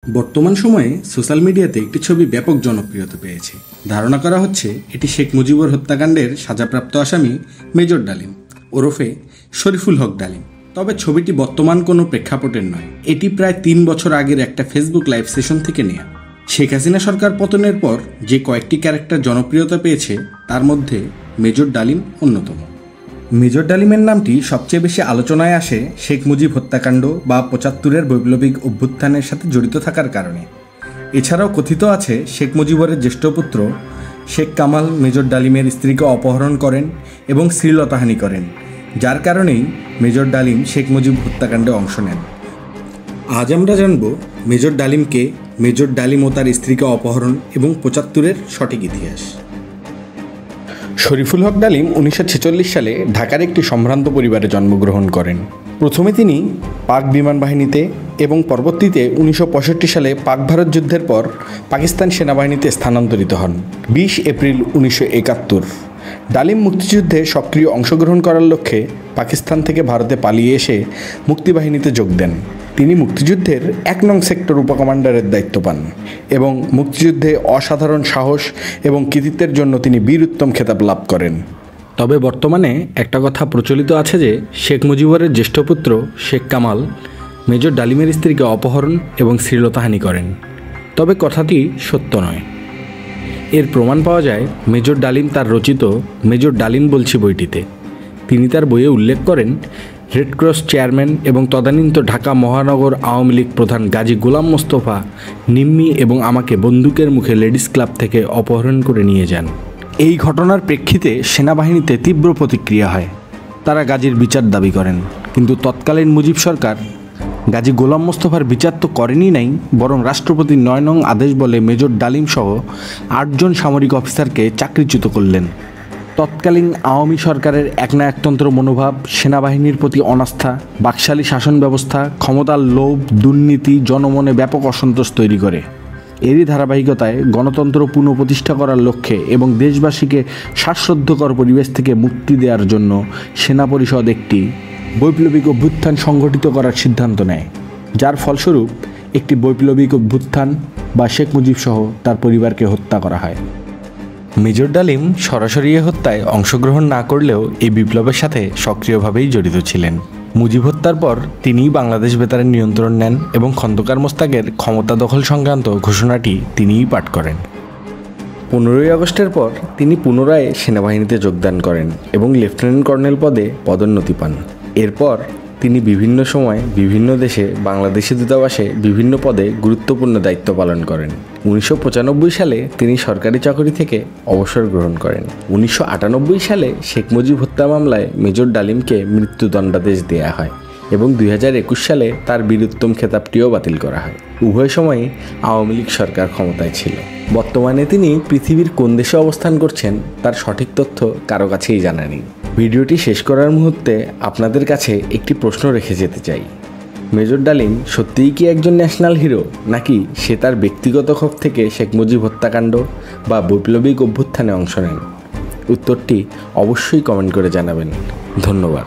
বর্তমান সময়ে সোশ্যাল মিডিয়াতে একটি ছবি ব্যাপক জনপ্রিয়তা পেয়েছে। ধারণা করা হচ্ছে এটি শেখ মুজিবুর হত্যাকাণ্ডের সাজাপ্রাপ্ত আসামি মেজর ডালিম ওরফে শরীফুল হক ডালিম। তবে ছবিটি বর্তমান কোনো প্রেক্ষাপটের নয়, এটি প্রায় ৩ বছর আগের একটা ফেসবুক লাইভ সেশন থেকে নেয়া। শেখ হাসিনা সরকার পতনের পর যে কয়েকটি ক্যারেক্টার জনপ্রিয়তা পেয়েছে তার মধ্যে মেজর ডালিম অন্যতম। মেজর ডালিমের নামটি সবচেয়ে বেশি আলোচনায় আসে শেখ মুজিব হত্যাকাণ্ড বা ৭৫-এর বৈপ্লবিক অভ্যুত্থানের সাথে জড়িত থাকার কারণে। এছাড়াও কথিত আছে শেখ মুজিবুরের জ্যেষ্ঠ পুত্র শেখ কামাল মেজর ডালিমের স্ত্রীকে অপহরণ করেন এবং শ্লীলতাহানি করেন, যার কারণেই মেজর ডালিম শেখ মুজিব হত্যাকাণ্ডে অংশ নেন। আজ আমরা জানব মেজর ডালিমকে, মেজর ডালিম ও তার স্ত্রীকে অপহরণ এবং ৭৫-এর সঠিক ইতিহাস। শরীফুল হক ডালিম ১৯৪৬ সালে ঢাকার একটি সম্ভ্রান্ত পরিবারে জন্মগ্রহণ করেন। প্রথমে তিনি পাক বিমান বাহিনীতে এবং পরবর্তীতে ১৯৬৫ সালে পাক ভারত যুদ্ধের পর পাকিস্তান সেনাবাহিনীতে স্থানান্তরিত হন। ২০ এপ্রিল ১৯৭১ ডালিম মুক্তিযুদ্ধে সক্রিয় অংশগ্রহণ করার লক্ষ্যে পাকিস্তান থেকে ভারতে পালিয়ে এসে মুক্তিবাহিনীতে যোগ দেন। তিনি মুক্তিযুদ্ধের ১ নং সেক্টর উপকমান্ডারের দায়িত্ব পান এবং মুক্তিযুদ্ধে অসাধারণ সাহস এবং কৃতিত্বের জন্য তিনি বীর উত্তম খেতাব লাভ করেন। তবে বর্তমানে একটা কথা প্রচলিত আছে যে শেখ মুজিবুরের জ্যেষ্ঠ পুত্র শেখ কামাল মেজর ডালিমের স্ত্রীকে অপহরণ এবং শ্লীলতাহানি করেন। তবে কথাটি সত্য নয়। এর প্রমাণ পাওয়া যায় মেজর ডালিম তার রচিত মেজর ডালিম বলছি বইটিতে। তিনি তার বইয়ে উল্লেখ করেন, রেড ক্রস চেয়ারম্যান এবং তদানীন্তন ঢাকা মহানগর আওয়ামী লীগ প্রধান গাজী গোলাম মোস্তফা নিম্মি এবং আমাকে বন্দুকের মুখে লেডিস ক্লাব থেকে অপহরণ করে নিয়ে যান। এই ঘটনার প্রেক্ষিতে সেনাবাহিনীতে তীব্র প্রতিক্রিয়া হয়। তারা গাজীর বিচার দাবি করেন, কিন্তু তৎকালীন মুজিব সরকার গাজী গোলাম মোস্তফার বিচার তো করেনি নাই, বরং রাষ্ট্রপতির ৯ নং আদেশ বলে মেজর ডালিম সহ ৮ জন সামরিক অফিসারকে চাকরিচ্যুত করলেন। তৎকালীন আওয়ামী সরকারের একনায়কতন্ত্র মনোভাব, সেনাবাহিনীর প্রতি অনাস্থা, বাকশালী শাসন ব্যবস্থা, ক্ষমতার লোভ, দুর্নীতি জনমনে ব্যাপক অসন্তোষ তৈরি করে। এরই ধারাবাহিকতায় গণতন্ত্র পুনঃপ্রতিষ্ঠা করার লক্ষ্যে এবং দেশবাসীকে শ্বাসরুদ্ধকর পরিবেশ থেকে মুক্তি দেওয়ার জন্য সেনা পরিষদ একটি বৈপ্লবিক অভ্যুত্থান সংগঠিত করার সিদ্ধান্ত নেয়, যার ফলস্বরূপ একটি বৈপ্লবিক অভ্যুত্থান বা শেখ মুজিব সহ তার পরিবারকে হত্যা করা হয়। মেজর ডালিম সরাসরি এ হত্যায় অংশগ্রহণ না করলেও এই বিপ্লবের সাথে সক্রিয়ভাবেই জড়িত ছিলেন। মুজিব হত্যার পর তিনিই বাংলাদেশ বেতারের নিয়ন্ত্রণ নেন এবং খন্দকার মোস্তাকের ক্ষমতা দখল সংক্রান্ত ঘোষণাটি তিনিই পাঠ করেন। ১৫ই আগস্টের পর তিনি পুনরায় সেনাবাহিনীতে যোগদান করেন এবং লেফটেন্যান্ট কর্নেল পদে পদোন্নতি পান। এরপর তিনি বিভিন্ন সময় বিভিন্ন দেশে বাংলাদেশি দূতাবাসে বিভিন্ন পদে গুরুত্বপূর্ণ দায়িত্ব পালন করেন। ১৯৯৫ সালে তিনি সরকারি চাকরি থেকে অবসর গ্রহণ করেন। ১৯৯৮ সালে শেখ মুজিব হত্যা মামলায় মেজর ডালিমকে মৃত্যুদণ্ডাদেশ দেয়া হয় এবং ২০২১ সালে তার বীর উত্তম খেতাবটিও বাতিল করা হয়। উভয় সময়ই আওয়ামী লীগ সরকার ক্ষমতায় ছিল। বর্তমানে তিনি পৃথিবীর কোন দেশে অবস্থান করছেন তার সঠিক তথ্য কারো কাছেই জানা নেই। ভিডিওটি শেষ করার মুহূর্তে আপনাদের কাছে একটি প্রশ্ন রেখে যেতে চাই, মেজর ডালিম সত্যিই কি একজন ন্যাশনাল হিরো, নাকি সে তার ব্যক্তিগত ক্ষোভ থেকে শেখ মুজিব হত্যাকাণ্ড বা বৈপ্লবিক অভ্যুত্থানে অংশ নেন? উত্তরটি অবশ্যই কমেন্ট করে জানাবেন। ধন্যবাদ।